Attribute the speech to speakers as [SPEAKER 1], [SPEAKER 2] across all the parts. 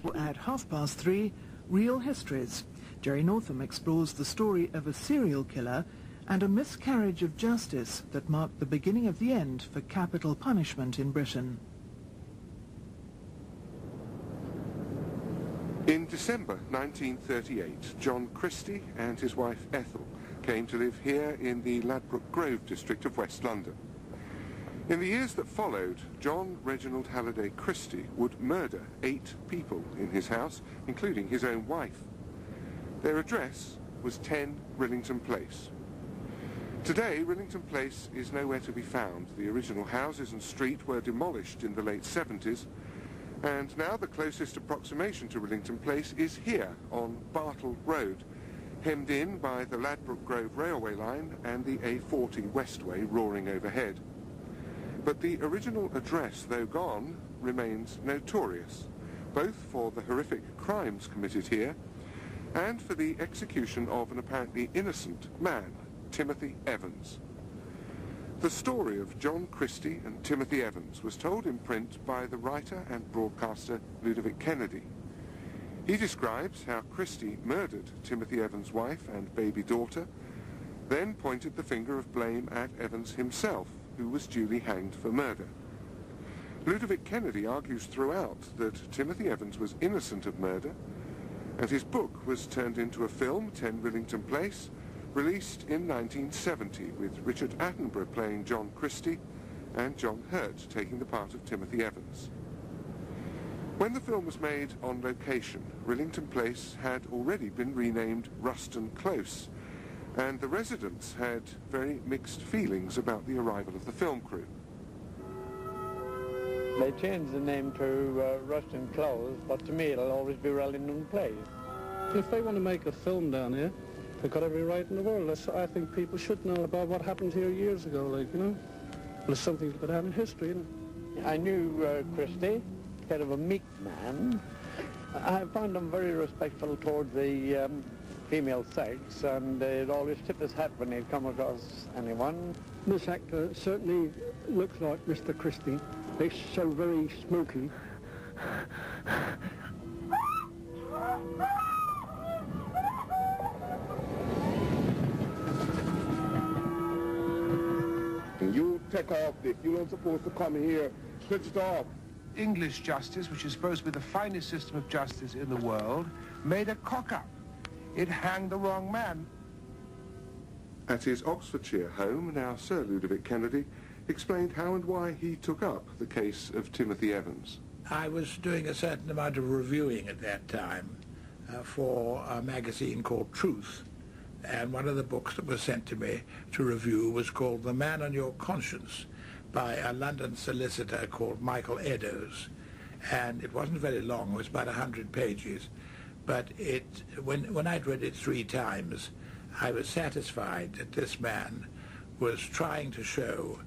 [SPEAKER 1] At 3:30, Real Histories. Jerry Northam explores the story of a serial killer and a miscarriage of justice that marked the beginning of the end for capital punishment in Britain.
[SPEAKER 2] In December 1938, John Christie and his wife Ethel came to live here in the Ladbroke Grove district of West London. In the years that followed, John Reginald Halliday Christie would murder 8 people in his house, including his own wife. Their address was 10 Rillington Place. Today, Rillington Place is nowhere to be found. The original houses and street were demolished in the late 70s, and now the closest approximation to Rillington Place is here on Bartle Road, hemmed in by the Ladbroke Grove railway line and the A40 Westway roaring overhead. But the original address, though gone, remains notorious, both for the horrific crimes committed here and for the execution of an apparently innocent man, Timothy Evans. The story of John Christie and Timothy Evans was told in print by the writer and broadcaster Ludovic Kennedy. He describes how Christie murdered Timothy Evans' wife and baby daughter, then pointed the finger of blame at Evans himself, who was duly hanged for murder. Ludovic Kennedy argues throughout that Timothy Evans was innocent of murder, and his book was turned into a film, 10 Rillington Place, released in 1970, with Richard Attenborough playing John Christie and John Hurt taking the part of Timothy Evans. When the film was made on location, Rillington Place had already been renamed Ruston Close, and the residents had very mixed feelings about the arrival of the film crew.
[SPEAKER 3] They changed the name to Ruston Close, but to me it'll always be Rillington Place.
[SPEAKER 4] If they want to make a film down here, they've got every right in the world. I think people should know about what happened here years ago, like, you know. Well, it's something to go down in history, you know.
[SPEAKER 3] I knew Christie, kind of a meek man. I found him very respectful towards the female sex, and he'd always tip his hat when he'd come across anyone.
[SPEAKER 4] This actor certainly looks like Mr. Christie. He's so very smoky.
[SPEAKER 5] You take off this. You don't supposed to come here. Switch it off.
[SPEAKER 6] English justice, which is supposed to be the finest system of justice in the world, made a cock-up. It hanged the wrong man.
[SPEAKER 2] At his Oxfordshire home, now Sir Ludovic Kennedy explained how and why he took up the case of Timothy Evans.
[SPEAKER 7] I was doing a certain amount of reviewing at that time for a magazine called Truth, and one of the books that was sent to me to review was called The Man on Your Conscience by a London solicitor called Michael Eddowes, and it wasn't very long. It was about 100 pages, but when I'd read it 3 times, I was satisfied that this man was trying to show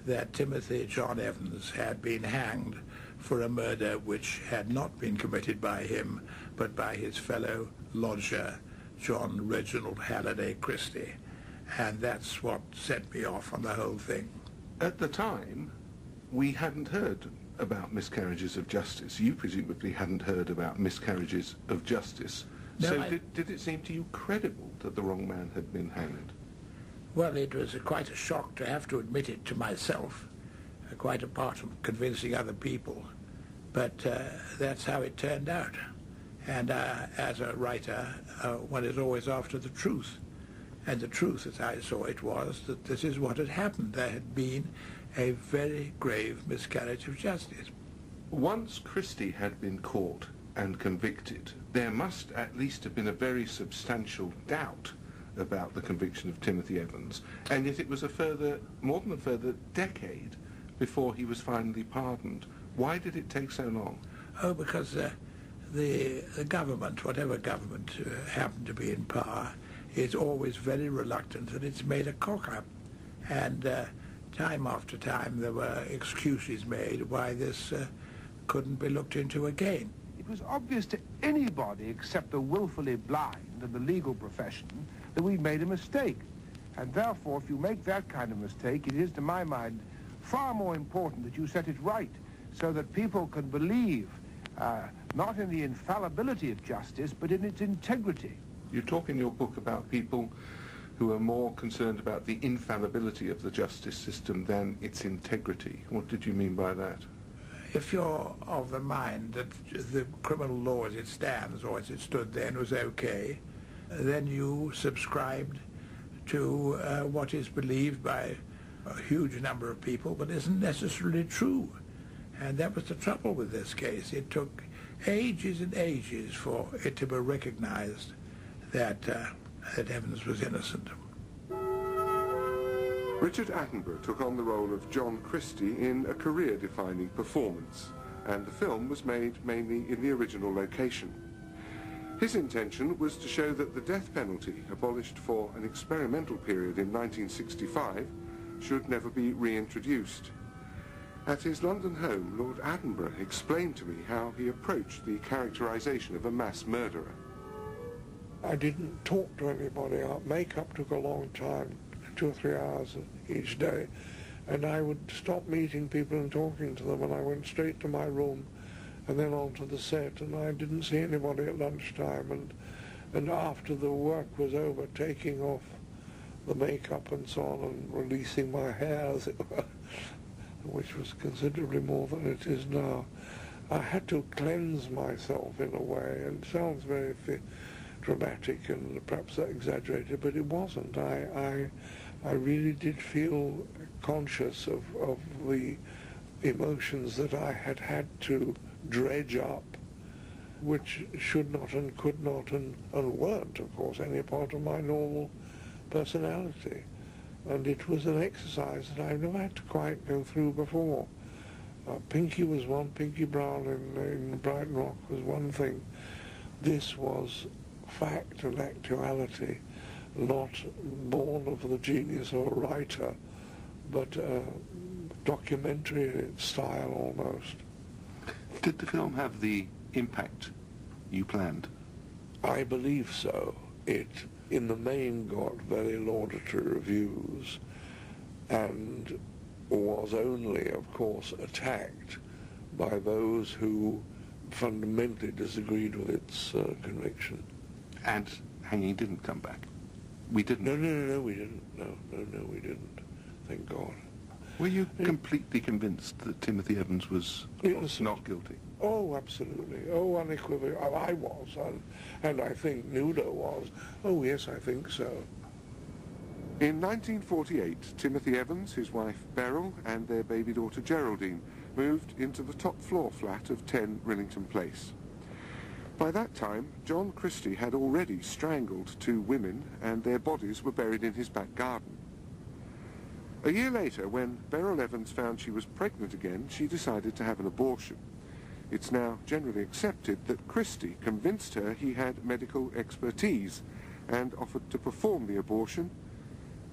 [SPEAKER 7] that Timothy John Evans had been hanged for a murder which had not been committed by him, but by his fellow lodger, John Reginald Halliday Christie. And that's what set me off on the whole thing.
[SPEAKER 2] At the time, we hadn't heard about miscarriages of justice. You presumably hadn't heard about miscarriages of justice.
[SPEAKER 7] No,
[SPEAKER 2] so did it seem to you credible that the wrong man had been hanged?
[SPEAKER 7] Well, it was quite a shock to have to admit it to myself, quite apart from convincing other people. But that's how it turned out. And as a writer, one is always after the truth. And the truth, as I saw it, was that this is what had happened. There had been a very grave miscarriage of justice.
[SPEAKER 2] Once Christie had been caught and convicted, there must at least have been a very substantial doubt about the conviction of Timothy Evans, and yet it was more than a further decade before he was finally pardoned. Why did it take so long?
[SPEAKER 7] Oh, because the government, whatever government happened to be in power, is always very reluctant that it's made a cock-up. And time after time there were excuses made why this couldn't be looked into again.
[SPEAKER 6] It was obvious to anybody except the willfully blind in the legal profession that we'd made a mistake. And therefore, if you make that kind of mistake, it is, to my mind, far more important that you set it right so that people can believe not in the infallibility of justice, but in its integrity.
[SPEAKER 2] You talk in your book about people who are more concerned about the infallibility of the justice system than its integrity. What did you mean by that?
[SPEAKER 7] If you're of the mind that the criminal law as it stands, or as it stood then, was okay, then you subscribed to what is believed by a huge number of people, but isn't necessarily true. And that was the trouble with this case. It took ages and ages for it to be recognized that Evans was innocent.
[SPEAKER 2] Richard Attenborough took on the role of John Christie in a career-defining performance, and the film was made mainly in the original location. His intention was to show that the death penalty, abolished for an experimental period in 1965, should never be reintroduced. At his London home, Lord Attenborough explained to me how he approached the characterization of a mass murderer.
[SPEAKER 8] I didn't talk to anybody. Makeup took a long time, 2 or 3 hours each day, and I would stop meeting people and talking to them, and I went straight to my room and then onto the set, and I didn't see anybody at lunchtime, and after the work was over, taking off the makeup and so on and releasing my hair, as it were, which was considerably more than it is now. I had to cleanse myself in a way, and it sounds very dramatic and perhaps exaggerated, but it wasn't. I really did feel conscious of the emotions that I had had to dredge up, which should not and could not and weren't, of course, any part of my normal personality. And it was an exercise that I've never had to quite go through before. Pinky was one, Pinky Brown in Brighton Rock was one thing. This was fact and actuality, not born of the genius of a writer, but documentary in its style almost.
[SPEAKER 2] Did the film have the impact you planned?
[SPEAKER 8] I believe so. It, in the main, got very laudatory reviews and was only, of course, attacked by those who fundamentally disagreed with its conviction.
[SPEAKER 2] And hanging didn't come back? We didn't?
[SPEAKER 8] No, we didn't. No, we didn't. Thank God.
[SPEAKER 2] Were you completely convinced that Timothy Evans was not guilty?
[SPEAKER 8] Oh, absolutely. Oh, unequivocally. I was, and I think Nudo was. Oh, yes, I think so.
[SPEAKER 2] In 1948, Timothy Evans, his wife Beryl, and their baby daughter Geraldine moved into the top floor flat of 10 Rillington Place. By that time, John Christie had already strangled 2 women, and their bodies were buried in his back garden. A year later, when Beryl Evans found she was pregnant again, she decided to have an abortion. It's now generally accepted that Christie convinced her he had medical expertise and offered to perform the abortion,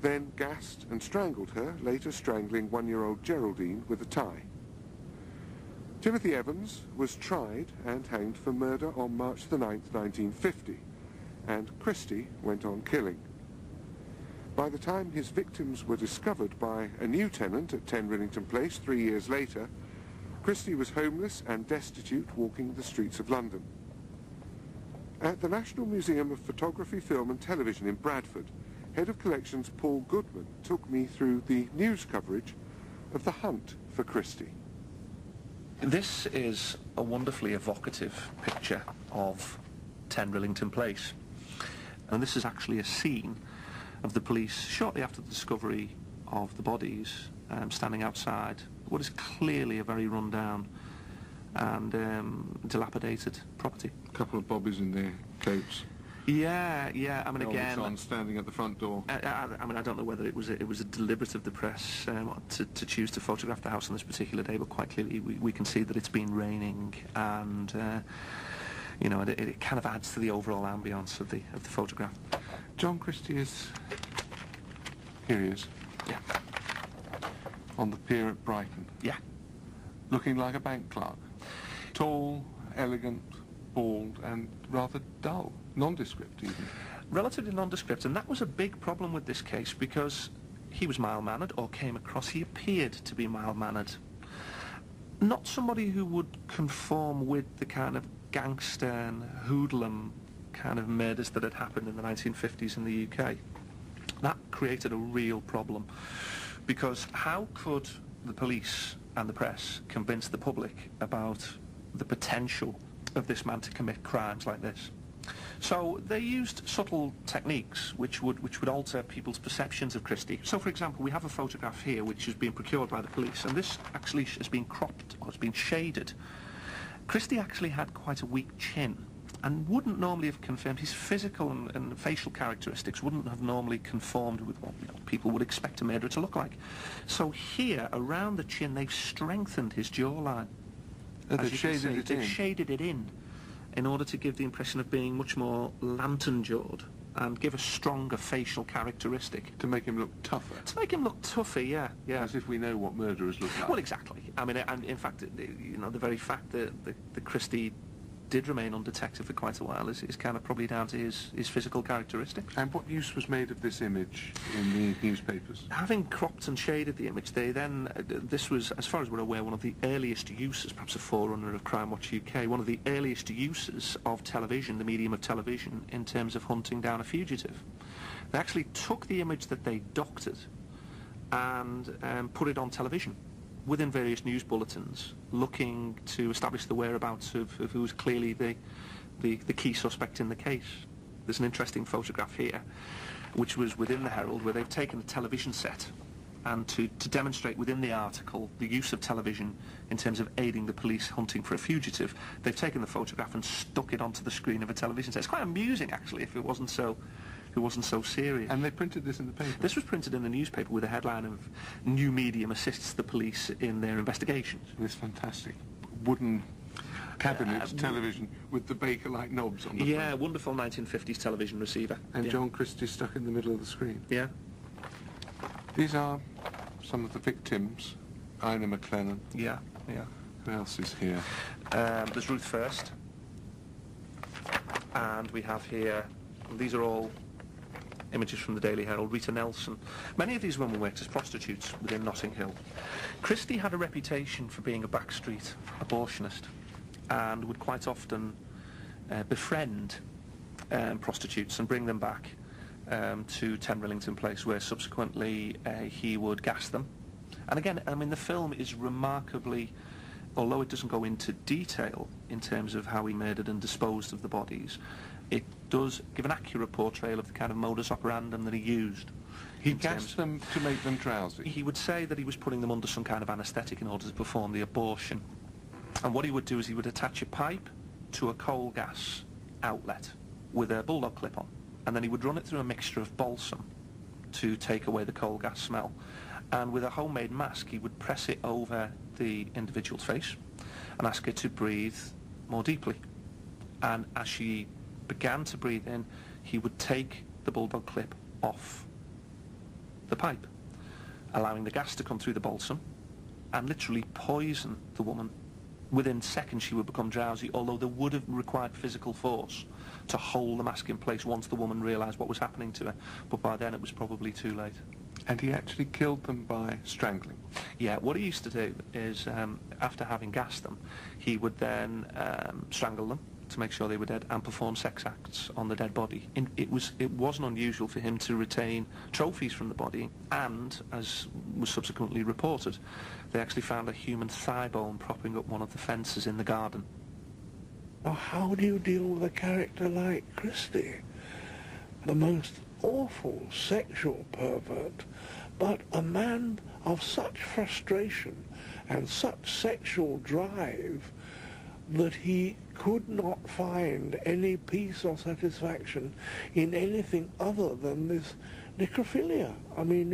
[SPEAKER 2] then gassed and strangled her, later strangling 1-year-old Geraldine with a tie. Timothy Evans was tried and hanged for murder on March the 9th, 1950, and Christie went on killing. By the time his victims were discovered by a new tenant at 10 Rillington Place 3 years later, Christie was homeless and destitute, walking the streets of London. At the National Museum of Photography, Film and Television in Bradford, Head of Collections Paul Goodman took me through the news coverage of the hunt for Christie.
[SPEAKER 9] This is a wonderfully evocative picture of 10 Rillington Place. And this is actually a scene of the police shortly after the discovery of the bodies, standing outside what is clearly a very run-down and dilapidated property.
[SPEAKER 2] A couple of bobbies in their coats.
[SPEAKER 9] Yeah. I mean, again,
[SPEAKER 2] standing at the front door.
[SPEAKER 9] I mean, I don't know whether it was a deliberate of the press to choose to photograph the house on this particular day, but quite clearly we can see that it's been raining, and you know, it kind of adds to the overall ambience of the photograph.
[SPEAKER 2] John Christie is... Here he is.
[SPEAKER 9] Yeah.
[SPEAKER 2] On the pier at Brighton.
[SPEAKER 9] Yeah.
[SPEAKER 2] Looking like a bank clerk. Tall, elegant, bald, and rather dull. Nondescript, even.
[SPEAKER 9] Relatively nondescript, and that was a big problem with this case, because he was mild-mannered, or came across, he appeared to be mild-mannered. not somebody who would conform with the kind of gangster and hoodlum kind of murders that had happened in the 1950s in the UK. That created a real problem, because how could the police and the press convince the public about the potential of this man to commit crimes like this? So they used subtle techniques which would alter people's perceptions of Christie. So, for example, we have a photograph here which has been procured by the police, and this actually has been cropped, or has been shaded. Christie actually had quite a weak chin, and wouldn't normally have confirmed his physical and facial characteristics wouldn't have normally conformed with what people would expect a murderer to look like. So here, around the chin, they've strengthened his jawline.
[SPEAKER 2] They've
[SPEAKER 9] shaded it in order to give the impression of being much more lantern-jawed and give a stronger facial characteristic.
[SPEAKER 2] To make him look tougher?
[SPEAKER 9] To make him look tougher, yeah.
[SPEAKER 2] As if we know what murderers look like.
[SPEAKER 9] Well, exactly. I mean, and in fact, the very fact that Christie did remain undetected for quite a while is kind of probably down to his physical characteristics.
[SPEAKER 2] And what use was made of this image in the newspapers?
[SPEAKER 9] Having cropped and shaded the image, they then, this was, as far as we're aware, one of the earliest uses, perhaps a forerunner of Crime Watch UK, one of the earliest uses of television, the medium of television, in terms of hunting down a fugitive. They actually took the image that they doctored and put it on television within various news bulletins, looking to establish the whereabouts of who was clearly the key suspect in the case. There's an interesting photograph here, which was within the Herald, where they've taken a television set, and to demonstrate within the article the use of television in terms of aiding the police hunting for a fugitive, they've taken the photograph and stuck it onto the screen of a television set. It's quite amusing, actually, if it wasn't so serious.
[SPEAKER 2] And they printed this in the paper?
[SPEAKER 9] This was printed in the newspaper with a headline of "New Medium Assists the Police in Their Investigations."
[SPEAKER 2] This fantastic wooden cabinet television with the Baker-like knobs on the front.
[SPEAKER 9] Yeah, wonderful 1950s television receiver.
[SPEAKER 2] And John Christie stuck in the middle of the screen.
[SPEAKER 9] Yeah.
[SPEAKER 2] These are some of the victims. Ina McLennan.
[SPEAKER 9] Yeah.
[SPEAKER 2] Who else is here?
[SPEAKER 9] There's Ruth First. And we have here, these are all images from the Daily Herald. Rita Nelson. Many of these women worked as prostitutes within Notting Hill. Christie had a reputation for being a backstreet abortionist, and would quite often befriend prostitutes and bring them back to 10 Rillington Place, where subsequently he would gas them. And again, I mean, the film is remarkably, although it doesn't go into detail in terms of how he murdered and disposed of the bodies, it does give an accurate portrayal of the kind of modus operandum that he used.
[SPEAKER 2] He gassed them to make them drowsy?
[SPEAKER 9] He would say that he was putting them under some kind of anaesthetic in order to perform the abortion. And what he would do is he would attach a pipe to a coal gas outlet with a bulldog clip on, and then he would run it through a mixture of balsam to take away the coal gas smell. And with a homemade mask, he would press it over the individual's face and ask her to breathe more deeply. And as she began to breathe in, he would take the bulldog clip off the pipe, allowing the gas to come through the balsam and literally poison the woman. Within seconds she would become drowsy, although there would have required physical force to hold the mask in place once the woman realised what was happening to her, but by then it was probably too late.
[SPEAKER 2] And he actually killed them by strangling?
[SPEAKER 9] Yeah, what he used to do is, after having gassed them, he would then strangle them to make sure they were dead and perform sex acts on the dead body. It wasn't unusual for him to retain trophies from the body, and, as was subsequently reported, they actually found a human thigh bone propping up one of the fences in the garden.
[SPEAKER 8] Now, how do you deal with a character like Christie? The most awful sexual pervert, but a man of such frustration and such sexual drive that he could not find any peace or satisfaction in anything other than this necrophilia. I mean,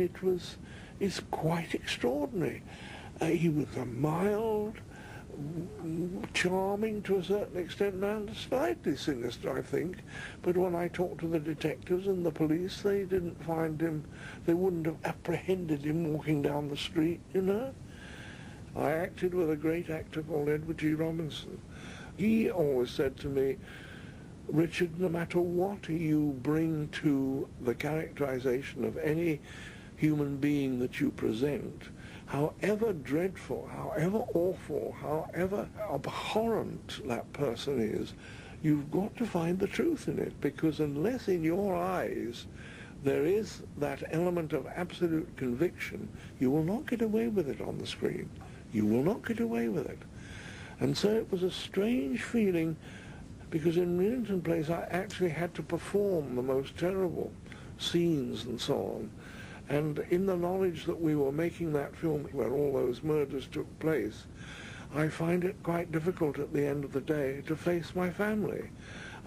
[SPEAKER 8] it's quite extraordinary. He was a mild, charming to a certain extent, and slightly sinister, I think. But when I talked to the detectives and the police, they didn't find him, they wouldn't have apprehended him walking down the street, you know. I acted with a great actor called Edward G. Robinson. He always said to me, "Richard, no matter what you bring to the characterization of any human being that you present, however dreadful, however awful, however abhorrent that person is, you've got to find the truth in it, because unless in your eyes there is that element of absolute conviction, you will not get away with it on the screen. You will not get away with it. And so it was a strange feeling, because in Rillington Place I actually had to perform the most terrible scenes and so on. And in the knowledge that we were making that film where all those murders took place, I find it quite difficult at the end of the day to face my family.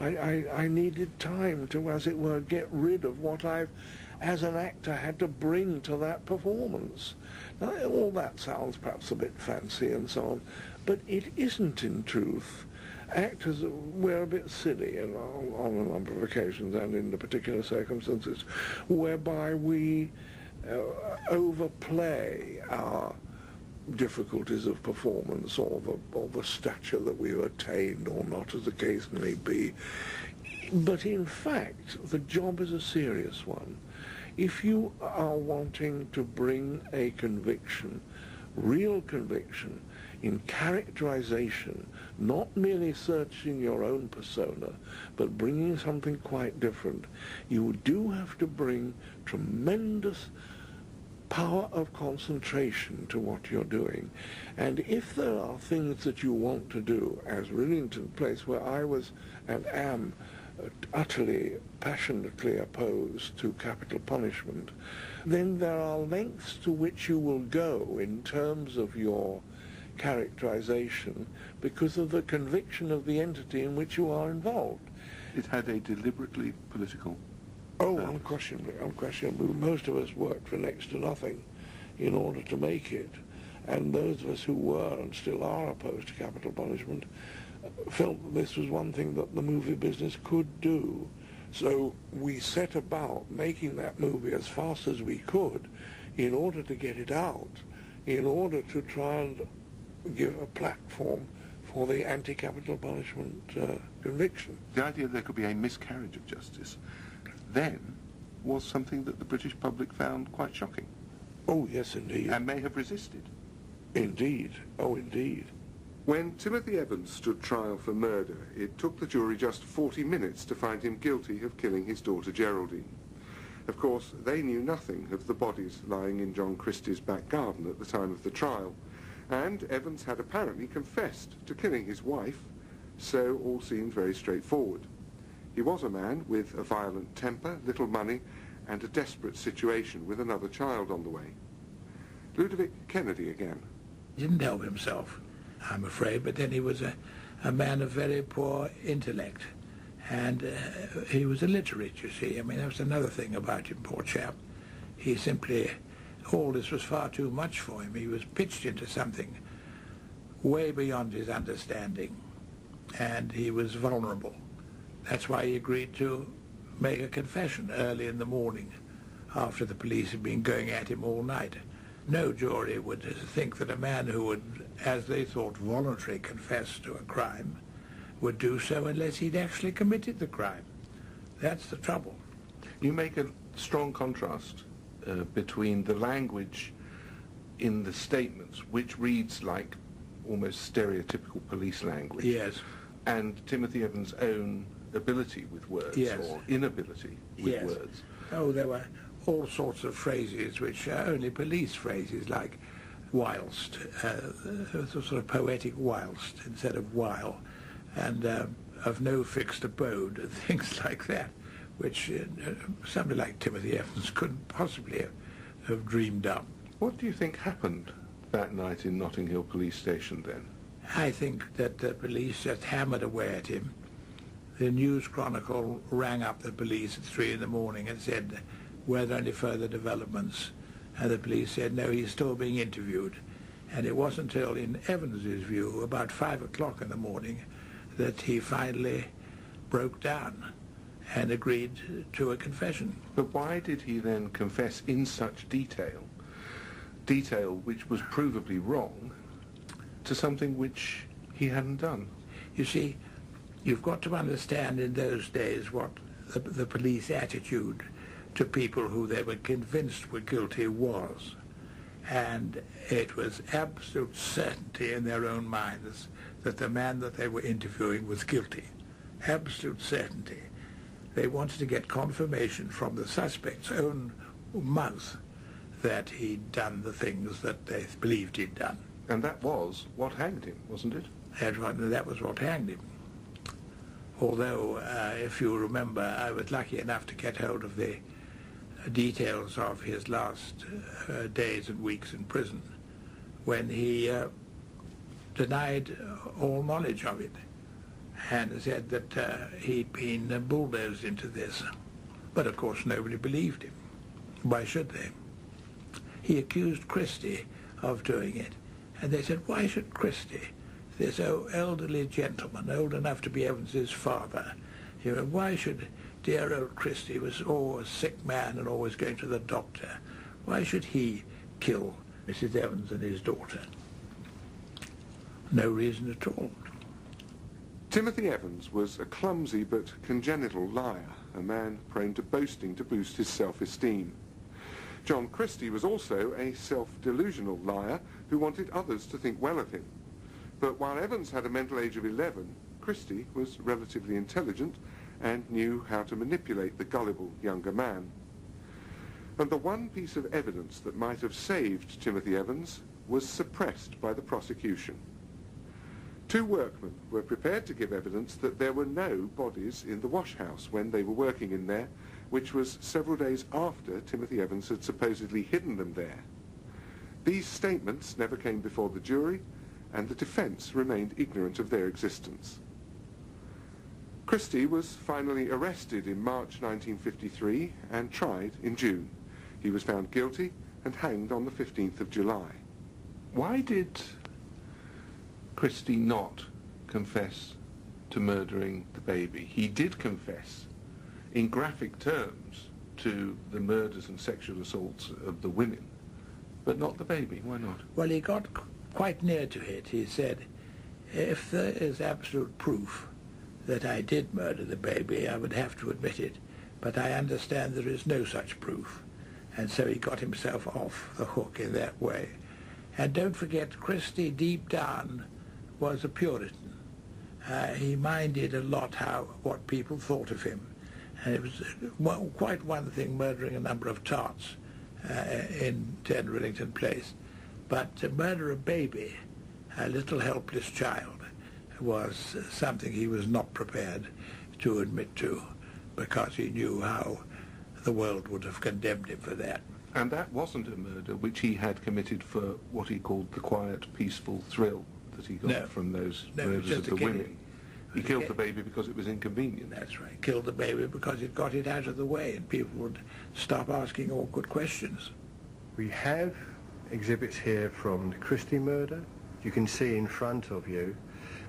[SPEAKER 8] I needed time to, as it were, get rid of what I've, as an actor, had to bring to that performance. Now, all that sounds perhaps a bit fancy and so on, but it isn't in truth. Actors, we're a bit silly on a number of occasions and in the particular circumstances whereby we overplay our difficulties of performance or the stature that we've attained or not, as the case may be. But in fact, the job is a serious one. If you are wanting to bring a conviction, real conviction, in characterization, not merely searching your own persona, but bringing something quite different, you do have to bring tremendous power of concentration to what you're doing. And if there are things that you want to do, as Rillington Place, where I was and am utterly, passionately opposed to capital punishment, then there are lengths to which you will go in terms of your characterization because of the conviction of the entity in which you are involved.
[SPEAKER 2] It had a deliberately political...
[SPEAKER 8] Oh, unquestionably, unquestionably. Most of us worked for next to nothing in order to make it. And those of us who were and still are opposed to capital punishment felt that this was one thing that the movie business could do. So we set about making that movie as fast as we could in order to get it out, in order to try and give a platform for the anti-capital punishment conviction.
[SPEAKER 2] The idea there could be a miscarriage of justice then was something that the British public found quite shocking.
[SPEAKER 8] Oh, yes, indeed.
[SPEAKER 2] And may have resisted.
[SPEAKER 8] Indeed. Oh, indeed.
[SPEAKER 2] When Timothy Evans stood trial for murder, it took the jury just 40 minutes to find him guilty of killing his daughter Geraldine. Of course, they knew nothing of the bodies lying in John Christie's back garden at the time of the trial, and Evans had apparently confessed to killing his wife, so all seemed very straightforward. He was a man with a violent temper, little money, and a desperate situation with another child on the way. Ludovic Kennedy again.
[SPEAKER 7] He didn't help himself, I'm afraid, but then he was a man of very poor intellect, and he was illiterate, you see. I mean, that was another thing about him, poor chap. He simply, all this was far too much for him. He was pitched into something way beyond his understanding, and he was vulnerable. That's why he agreed to make a confession early in the morning after the police had been going at him all night. No jury would think that a man who would, as they thought, voluntarily confess to a crime would do so unless he'd actually committed the crime. That's the trouble.
[SPEAKER 2] You make a strong contrast between the language in the statements, which reads like almost stereotypical police language,
[SPEAKER 7] yes,
[SPEAKER 2] and Timothy Evans' own ability with words,
[SPEAKER 7] yes,
[SPEAKER 2] or inability with
[SPEAKER 7] yes,
[SPEAKER 2] words.
[SPEAKER 7] Oh, there were all sorts of phrases which are only police phrases, like whilst, sort of poetic whilst instead of while, and of no fixed abode, and things like that, which somebody like Timothy Evans couldn't possibly have dreamed up.
[SPEAKER 2] What do you think happened that night in Notting Hill Police Station then?
[SPEAKER 7] I think that the police just hammered away at him. The News Chronicle rang up the police at 3 in the morning and said, were there any further developments? And the police said, no, he's still being interviewed. And it wasn't until, in Evans's view, about 5 o'clock in the morning, that he finally broke down and agreed to a confession.
[SPEAKER 2] But why did he then confess in such detail which was provably wrong, to something which he hadn't done?
[SPEAKER 7] You see, you've got to understand in those days what the police attitude to people who they were convinced were guilty was. and it was absolute certainty in their own minds that the man that they were interviewing was guilty. Absolute certainty. They wanted to get confirmation from the suspect's own mouth that he'd done the things that they believed he'd done.
[SPEAKER 2] And that was what hanged him, wasn't it?
[SPEAKER 7] That was what hanged him. Although, if you remember, I was lucky enough to get hold of the details of his last days and weeks in prison, when he denied all knowledge of it and said that he'd been bulldozed into this. But of course nobody believed him. Why should they? He accused Christie of doing it, and they said, why should Christie, this elderly gentleman, old enough to be Evans's father, you know, why should dear old Christie, was always a sick man and always going to the doctor, why should he kill Mrs. Evans and his daughter? No reason at all.
[SPEAKER 2] Timothy Evans was a clumsy but congenital liar, a man prone to boasting to boost his self-esteem. John Christie was also a self-delusional liar who wanted others to think well of him. But while Evans had a mental age of 11, Christie was relatively intelligent and knew how to manipulate the gullible younger man. And the one piece of evidence that might have saved Timothy Evans was suppressed by the prosecution. Two workmen were prepared to give evidence that there were no bodies in the wash house when they were working in there, which was several days after Timothy Evans had supposedly hidden them there. These statements never came before the jury, and the defence remained ignorant of their existence. Christie was finally arrested in March 1953 and tried in June. He was found guilty and hanged on the 15th of July. Why did Christie not confess to murdering the baby? He did confess in graphic terms to the murders and sexual assaults of the women, but not the baby. Why not?
[SPEAKER 7] Well, he got quite near to it. He said, if there is absolute proof that I did murder the baby, I would have to admit it, but I understand there is no such proof. And so he got himself off the hook in that way. And don't forget, Christie, deep down, was a Puritan. He minded a lot what people thought of him. And it was quite one thing murdering a number of tarts in 10 Rillington Place. But to murder a baby, a little helpless child, was something he was not prepared to admit to, because he knew how the world would have condemned him for that.
[SPEAKER 2] And that wasn't a murder which he had committed for what he called the quiet, peaceful thrill that he got from those murders of the women. He killed the baby because it was inconvenient.
[SPEAKER 7] That's right. Killed the baby because it got it out of the way and people would stop asking awkward questions.
[SPEAKER 10] We have exhibits here from the Christie murder. You can see in front of you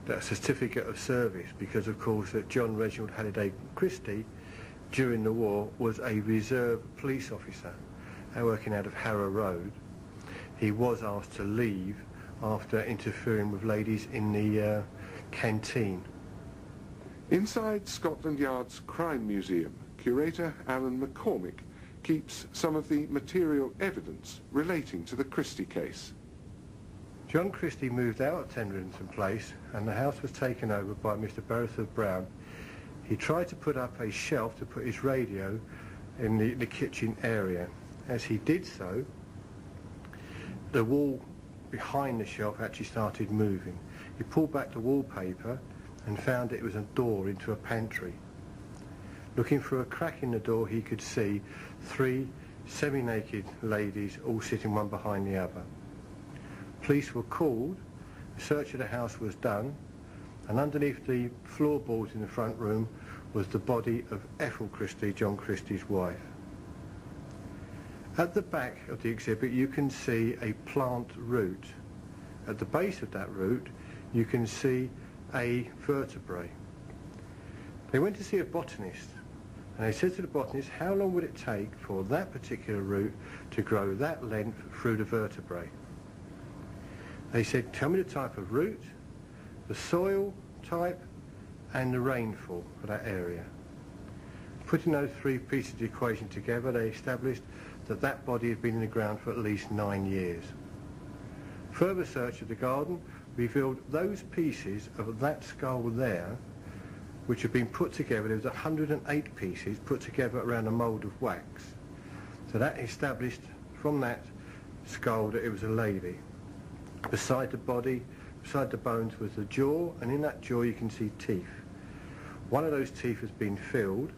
[SPEAKER 10] that certificate of service, because of course that John Reginald Halliday Christie during the war was a reserve police officer working out of Harrow Road. He was asked to leave after interfering with ladies in the canteen.
[SPEAKER 2] Inside Scotland Yard's Crime Museum, curator Alan McCormick keeps some of the material evidence relating to the Christie case.
[SPEAKER 10] John Christie moved out of 10 Rillington Place and the house was taken over by Mr. Beresford Brown. He tried to put up a shelf to put his radio in the kitchen area. As he did so, the wall behind the shelf actually started moving. He pulled back the wallpaper and found it was a door into a pantry. Looking through a crack in the door, he could see 3 semi-naked ladies all sitting one behind the other. Police were called, a search of the house was done, and underneath the floorboards in the front room was the body of Ethel Christie, John Christie's wife. At the back of the exhibit you can see a plant root. At the base of that root you can see a vertebrae. They went to see a botanist and they said to the botanist, how long would it take for that particular root to grow that length through the vertebrae? They said, tell me the type of root, the soil type and the rainfall for that area. Putting those 3 pieces of the equation together, they established that that body had been in the ground for at least 9 years. Further search of the garden revealed those pieces of that skull there, which had been put together. There was 108 pieces put together around a mould of wax. So that established from that skull that it was a lady. Beside the body, beside the bones, was the jaw, and in that jaw you can see teeth. One of those teeth has been filled,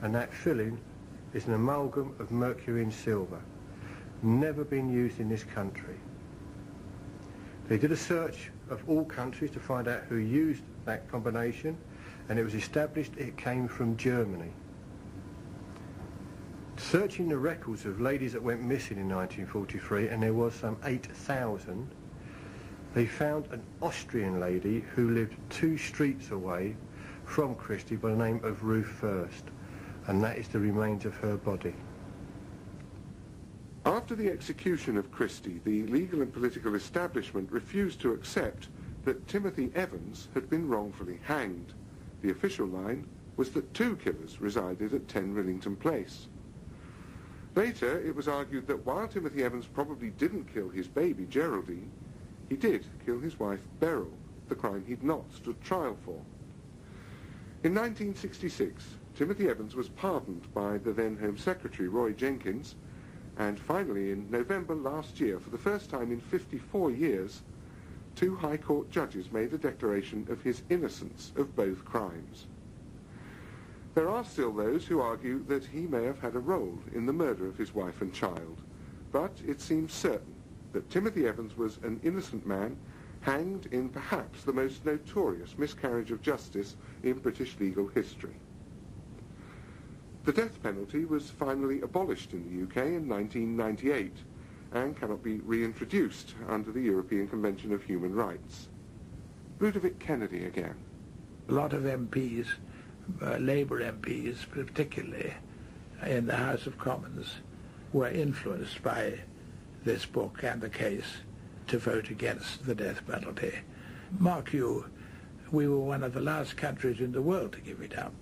[SPEAKER 10] and that filling is an amalgam of mercury and silver. Never been used in this country. They did a search of all countries to find out who used that combination, and it was established it came from Germany. Searching the records of ladies that went missing in 1943, and there was some 8,000, they found an Austrian lady who lived 2 streets away from Christie by the name of Ruth First, and that is the remains of her body.
[SPEAKER 2] After the execution of Christie, the legal and political establishment refused to accept that Timothy Evans had been wrongfully hanged. The official line was that 2 killers resided at 10 Rillington Place. Later, it was argued that while Timothy Evans probably didn't kill his baby, Geraldine, he did kill his wife, Beryl, the crime he'd not stood trial for. In 1966, Timothy Evans was pardoned by the then Home Secretary, Roy Jenkins, and finally in November last year, for the first time in 54 years, 2 High Court judges made a declaration of his innocence of both crimes. There are still those who argue that he may have had a role in the murder of his wife and child, but it seems certain that Timothy Evans was an innocent man hanged in perhaps the most notorious miscarriage of justice in British legal history. The death penalty was finally abolished in the UK in 1998 and cannot be reintroduced under the European Convention of Human Rights. Ludovic Kennedy again.
[SPEAKER 7] A lot of MPs, Labour MPs particularly, in the House of Commons, were influenced by this book and the case to vote against the death penalty. Mark you, we were one of the last countries in the world to give it up.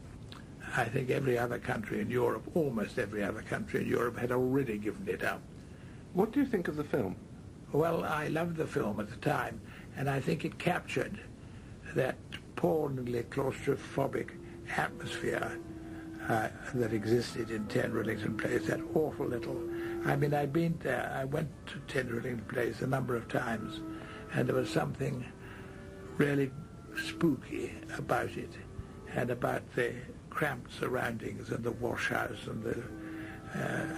[SPEAKER 7] I think every other country in Europe, almost every other country in Europe, had already given it up.
[SPEAKER 9] What do you think of the film?
[SPEAKER 7] Well, I loved the film at the time, and I think it captured that poorly claustrophobic atmosphere that existed in 10 Rillington Place, that awful little... I mean, I'd been there. I went to 10 Rillington Place a number of times, and there was something really spooky about it, and about the cramped surroundings and the washhouse and the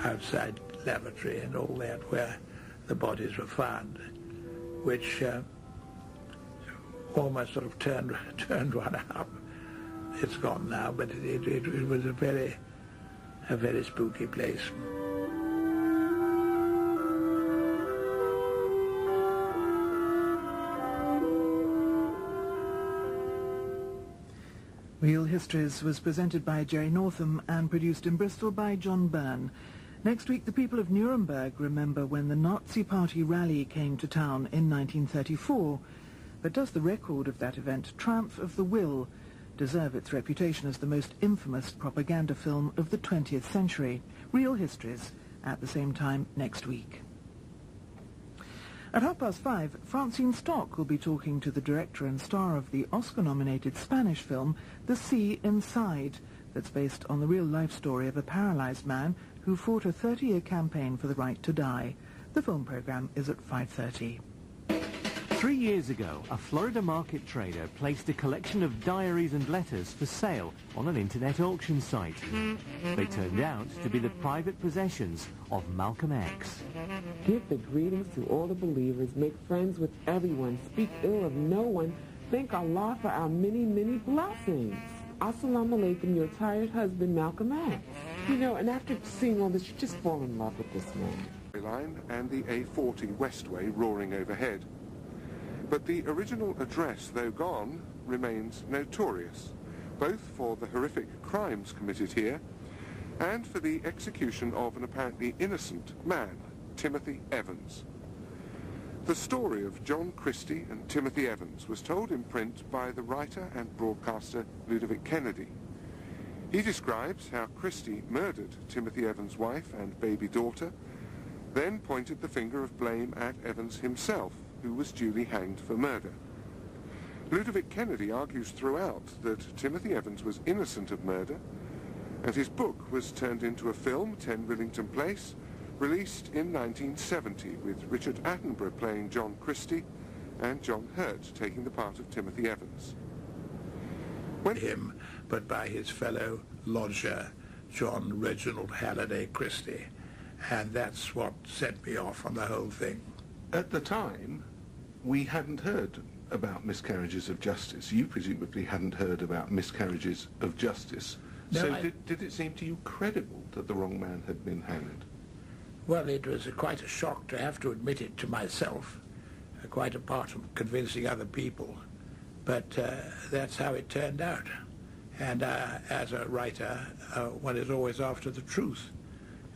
[SPEAKER 7] outside lavatory and all that where the bodies were found, which almost sort of turned one up. It's gone now, but it was a very spooky place.
[SPEAKER 1] Real Histories was presented by Jerry Northam and produced in Bristol by John Byrne. Next week, the people of Nuremberg remember when the Nazi Party rally came to town in 1934. But does the record of that event, Triumph of the Will, deserve its reputation as the most infamous propaganda film of the 20th century? Real Histories at the same time next week. At 5:30, Francine Stock will be talking to the director and star of the Oscar-nominated Spanish film The Sea Inside, that's based on the real-life story of a paralyzed man who fought a 30-year campaign for the right to die. The film program is at 5:30.
[SPEAKER 11] 3 years ago, a Florida market trader placed a collection of diaries and letters for sale on an internet auction site. They turned out to be the private possessions of Malcolm X.
[SPEAKER 12] Give the greetings to all the believers, make friends with everyone, speak ill of no one, thank Allah for our many, many blessings. Assalamu alaikum, your tired husband, Malcolm X. You know, and after seeing all this, you just fall in love with this man.
[SPEAKER 2] Line and the A40 Westway roaring overhead. But the original address, though gone, remains notorious, both for the horrific crimes committed here and for the execution of an apparently innocent man, Timothy Evans. The story of John Christie and Timothy Evans was told in print by the writer and broadcaster Ludovic Kennedy. He describes how Christie murdered Timothy Evans' wife and baby daughter then pointed the finger of blame at Evans himself, who was duly hanged for murder. Ludovic Kennedy argues throughout that Timothy Evans was innocent of murder, and his book was turned into a film, 10 Rillington Place, released in 1970, with Richard Attenborough playing John Christie and John Hurt taking the part of Timothy Evans.
[SPEAKER 7] But by his fellow lodger, John Reginald Halliday Christie, and that's what set me off on the whole thing.
[SPEAKER 2] At the time, we hadn't heard about miscarriages of justice. You presumably hadn't heard about miscarriages of justice.
[SPEAKER 7] No,
[SPEAKER 2] so did it seem to you credible that the wrong man had been hanged?
[SPEAKER 7] Well, it was quite a shock to have to admit it to myself, quite apart from convincing other people. But that's how it turned out. And as a writer, one is always after the truth.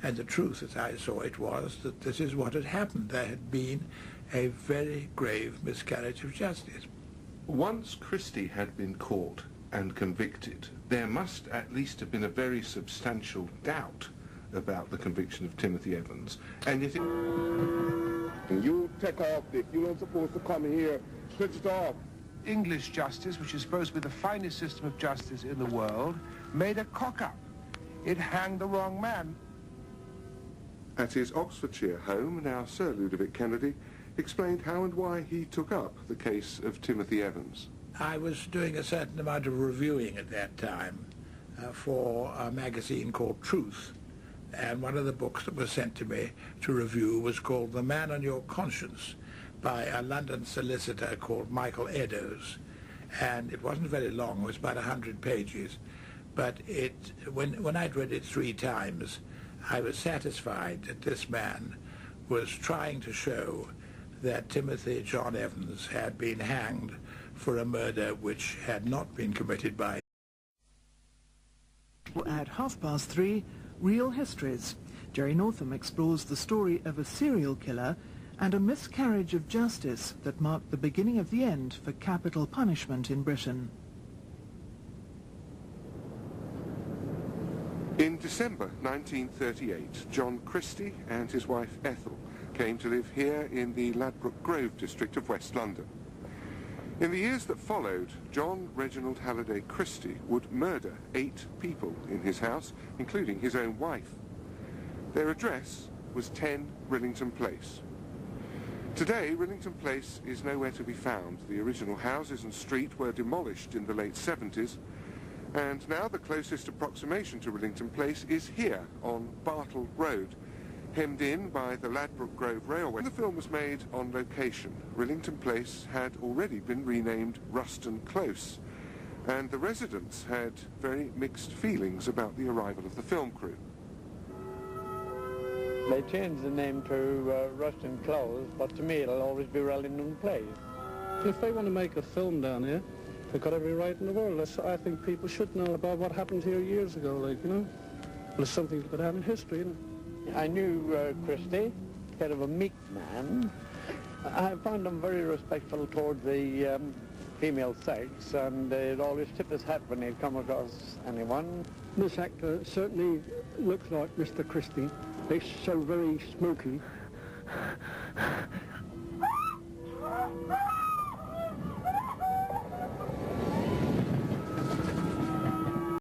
[SPEAKER 7] And the truth, as I saw it, was that this is what had happened. There had been a very grave miscarriage of justice.
[SPEAKER 2] Once Christie had been caught and convicted, there must at least have been a very substantial doubt about the conviction of Timothy Evans. And if it...
[SPEAKER 5] You take off, Dick. You don't supposed to come here. Switch it off.
[SPEAKER 6] English justice, which is supposed to be the finest system of justice in the world, made a cock-up. It hanged the wrong man.
[SPEAKER 2] At his Oxfordshire home, now Sir Ludovic Kennedy explained how and why he took up the case of Timothy Evans.
[SPEAKER 7] I was doing a certain amount of reviewing at that time for a magazine called Truth, and one of the books that was sent to me to review was called The Man on Your Conscience, by a London solicitor called Michael Eddowes, and it wasn't very long. It was about 100 pages, but when I'd read it 3 times, I was satisfied that this man was trying to show that Timothy John Evans had been hanged for a murder which had not been committed by.
[SPEAKER 1] At 3:30, Real Histories. Jerry Northam explores the story of a serial killer and a miscarriage of justice that marked the beginning of the end for capital punishment in Britain.
[SPEAKER 2] In December 1938, John Christie and his wife Ethel came to live here in the Ladbroke Grove district of West London. In the years that followed, John Reginald Halliday Christie would murder 8 people in his house, including his own wife. Their address was 10 Rillington Place. Today, Rillington Place is nowhere to be found. The original houses and street were demolished in the late 70s, and now the closest approximation to Rillington Place is here on Bartle Road, hemmed in by the Ladbroke Grove Railway. When the film was made on location, Rillington Place had already been renamed Ruston Close, and the residents had very mixed feelings about the arrival of the film crew.
[SPEAKER 3] They changed the name to Ruston Close, but to me it'll always be Rillington Place.
[SPEAKER 4] If they want to make a film down here, they've got every right in the world. I think people should know about what happened here years ago, like, you know. Well, it's something to go down in history, you know.
[SPEAKER 3] I knew Christie, kind of a meek man. I found him very respectful toward the female sex, and he'd always tip his hat when he'd come across anyone.
[SPEAKER 13] This actor certainly looks like Mr. Christie. It's so very smoky.